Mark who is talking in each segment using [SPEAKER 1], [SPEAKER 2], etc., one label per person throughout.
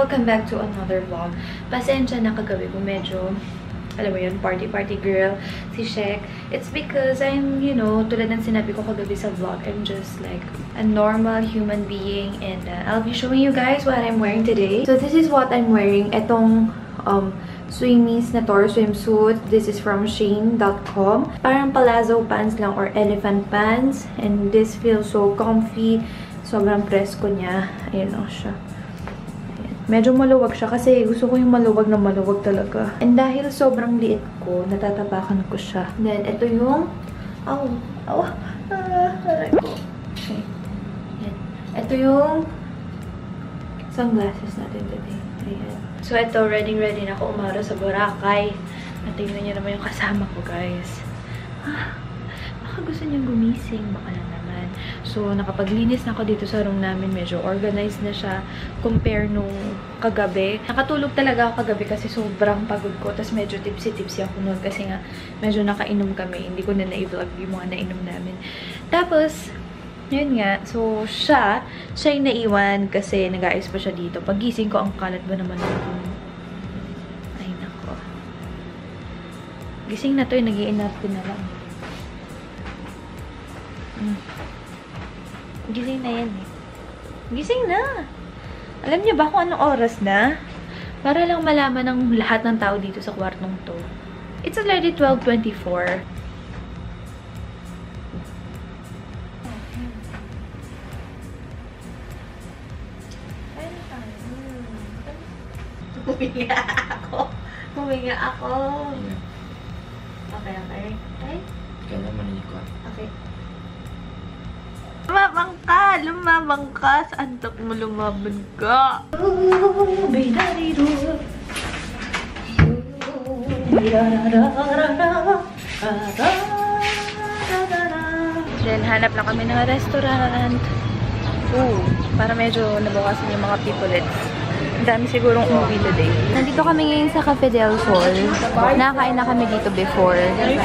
[SPEAKER 1] welcome back to another vlog. Pasensya na kagabi ko medyo, alam mo yun, party girl, si Shek. It's because I'm, you know, tulad ng sinabi ko kagabi sa vlog, I'm just like a normal human being and I'll be showing you guys what I'm wearing today. So this is what I'm wearing. Etong swimmies na to, swimsuit. This is from Shein.com. Parang palazzo pants lang or elephant pants. And this feels so comfy. Sobrang presko niya. Ayan lang siya. Medyo maluwag siya kasi gusto ko yung maluwag na maluwag talaga. And dahil sobrang liit ko, natatapakan ko siya. Then, ito yung... aray ko. Okay. Yan. Ito yung sunglasses natin today. Ayan. So, ito, ready na ako umara sa Boracay. At tingnan niyo naman yung kasama ko, guys. Baka gusto niyang gumising. Baka lang naman. So, nakapaglinis na ako dito sa room namin. Medyo organized na siya compare nung kagabi. Nakatulog talaga ako kagabi kasi sobrang pagod ko. Tapos medyo tipsy ako noon kasi nga medyo nakainom kami. Hindi ko na na-vlog yung mga nainom namin. Tapos, yun nga. So, siya yung naiwan kasi nag-aayos pa siya dito. Pagising ko, ang kalat ba naman ako? Ay, nako. Gising na to yung nag-i-inat ko na lang. Gising na yan eh. Gising na! Alam niyo ba kung anong oras na? Para lang malaman ng lahat ng tao dito sa kwartong to. It's already 12:24. Huminga ako. Okay.
[SPEAKER 2] Kaya naman ko.
[SPEAKER 1] Okay. Lumabang ka. Sa antok mo lumaban ka. Then, hanap lang kami ng restaurant. Para medyo nabawasan yung mga peoplets. Ang dami sigurong umuwi today. Nandito kami ngayon sa Cafe del Sol. Nakakain na kami dito before. And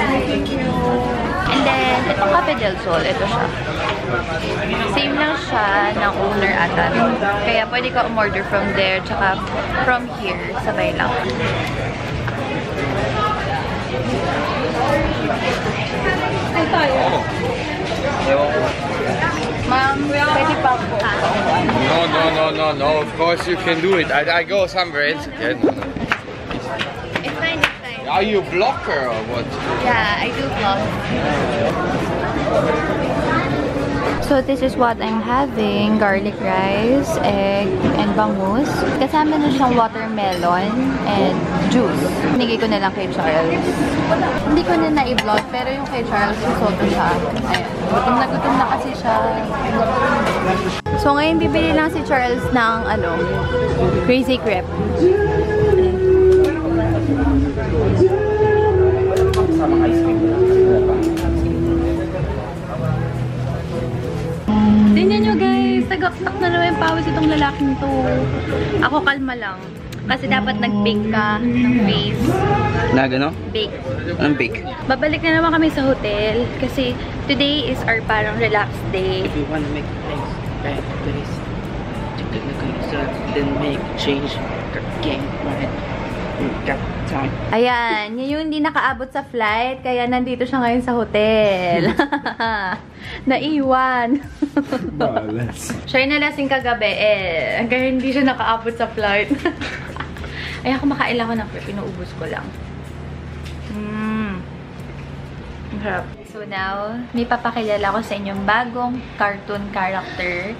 [SPEAKER 1] then, itong Cafe del Sol, ito siya. Same lang siya ng owner ata. Kaya pwede ka umorder from there, tsaka from here, sabay lang. Ay, tayo. Ma'am, pwede pa po.
[SPEAKER 2] No. Of course you can do it. I go somewhere else again.
[SPEAKER 1] It's fine.
[SPEAKER 2] Are you a blocker or what?
[SPEAKER 1] Yeah, I do vlog. So this is what I'm having. Garlic rice, egg, and bangus. Kasama na siyang watermelon and juice. Binigay ko na lang kay Charles. Hindi ko na na-i-vlog, pero yung kay Charles, susoto siya. Ayan. Gutom na kasi siya. So ngayon bibili lang si Charles ng crazy crepe. Tingnan nyo guys, tagaktak na naman yung pawis itong lalaking to. Ako kalma lang. Kasi dapat nag-bake ka ng face.
[SPEAKER 2] Nagano?
[SPEAKER 1] Bake.
[SPEAKER 2] Anong bake?
[SPEAKER 1] Babalik na naman kami sa hotel. Kasi today is our parang relaxed day.
[SPEAKER 3] If you want to make things right, please take a look at then make change game right. Got time.
[SPEAKER 1] Ayan, yun yung hindi nakaabot sa flight. Kaya nandito siya ngayon sa hotel. Naiwan. Siya yung nalasing kagabi kaya hindi siya nakaabot sa flight. Ay, ako makaila ko ng pinuubos ko lang. Ang harap. So now, may papakilala ko sa inyong bagong cartoon character,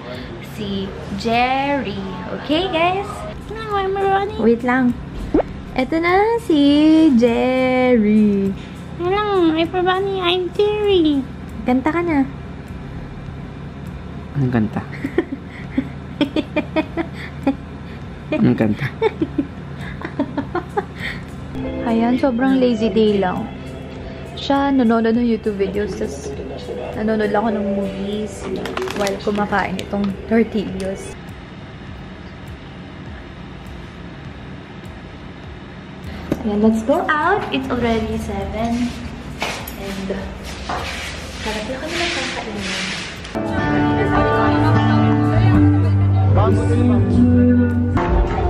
[SPEAKER 1] si Jerry. Okay, guys? Wait lang. Ito na si Jerry.
[SPEAKER 4] Hello, everybody. I'm Jerry.
[SPEAKER 1] Kanta ka na.
[SPEAKER 3] Anong kanta? Anong kanta?
[SPEAKER 1] Ayan, sobrang lazy day lang. Siya, nanonood ng YouTube videos, tapos nanonood lang ako ng movies while kumakain itong tortillas. Ayan, let's go out. It's already 7. And, sarap na kami lang kakainin.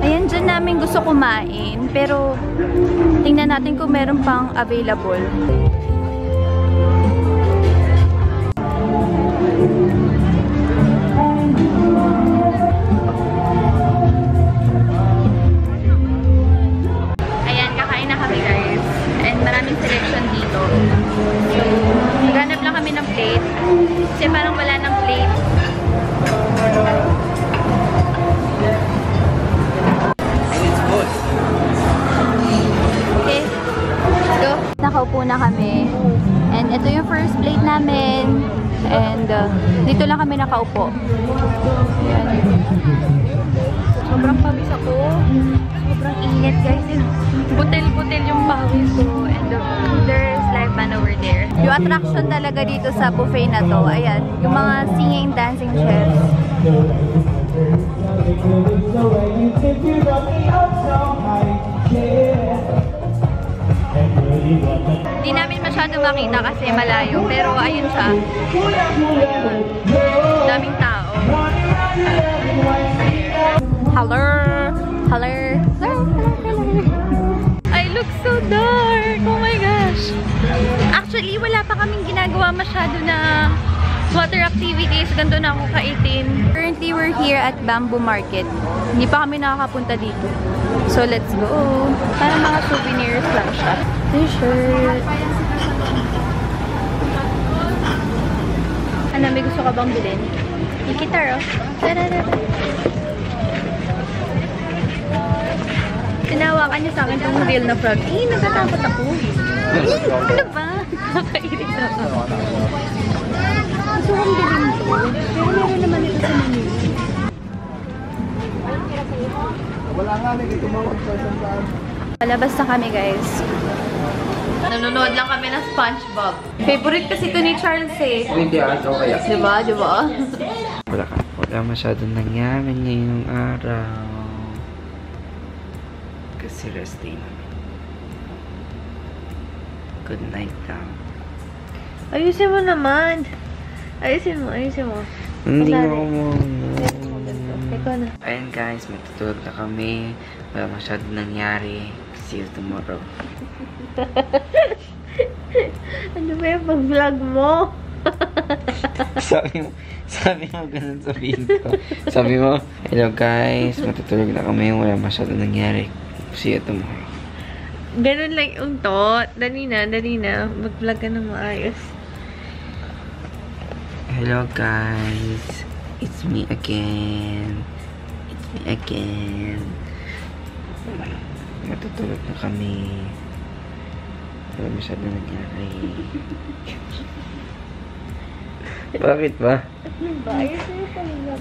[SPEAKER 1] Ayan, gusto kumain, pero tingnan natin kung meron pang available. Ayan, kakain na kami guys. And maraming selection dito. So, maghanap lang kami ng plate. Kasi parang wala ng plate. Okay, let's go. Nakaupo na kami. And ito yung first plate namin. And dito lang kami nakaupo. Ayan. Sobrang pawis ako. Sobrang init guys. Butil-butil yung pawis ko. And there's live band over there. Yung attraction talaga dito sa buffet na to, ayan, yung mga singing, dancing chefs. Hindi namin masyado makita kasi malayo. Pero ayun siya. Daming tao. Hello! Hello! I look so dark! Oh my gosh! Actually, wala pa kaming ginagawa masyado na water activities. Ganto na ako kaitin. Currently, we're here at Bamboo Market. Hindi pa kami nakakapunta dito. So, let's go! Para mga souvenirs lang siya. T-shirt. Ano, may gusto ka bang bilhin? Yung guitar, oh. Tarara. Tinawakan niya sa akin itong real na frog. Natatakot ako. Ano ba? Nakairit ako. Gusto kong bilhin to. Pero meron naman ito sa menu. Wala nga, nagtumawag sa isang saan. Palabas na kami, guys. Nanonood lang kami ng SpongeBob. Favorite kasi ito ni Charles eh.
[SPEAKER 3] Hindi ito kaya.
[SPEAKER 1] Diba? Diba?
[SPEAKER 3] Wala masyadong nangyari ngayong araw. Kasi rest day namin. Good night lang.
[SPEAKER 1] Ayusin mo naman. Ayusin mo.
[SPEAKER 3] Hindi mo
[SPEAKER 1] Ikaw na.
[SPEAKER 3] Ayun guys, matutulog na kami. Wala masyadong nangyari. See you tomorrow.
[SPEAKER 1] Ano ba yung pag-vlog mo?
[SPEAKER 3] sabi mo ganun sabihin ko. Sabi mo, hello guys, matutulog na kami. Wala masyadong nangyari. See you tomorrow.
[SPEAKER 1] Ganun lang yung to. Dali na. Mag-vlog ka na maayos.
[SPEAKER 3] Hello guys. It's me again. Matutulog na kami. Wala masyado nangyari. Bakit ba?
[SPEAKER 1] Ano ba? Ayos na yung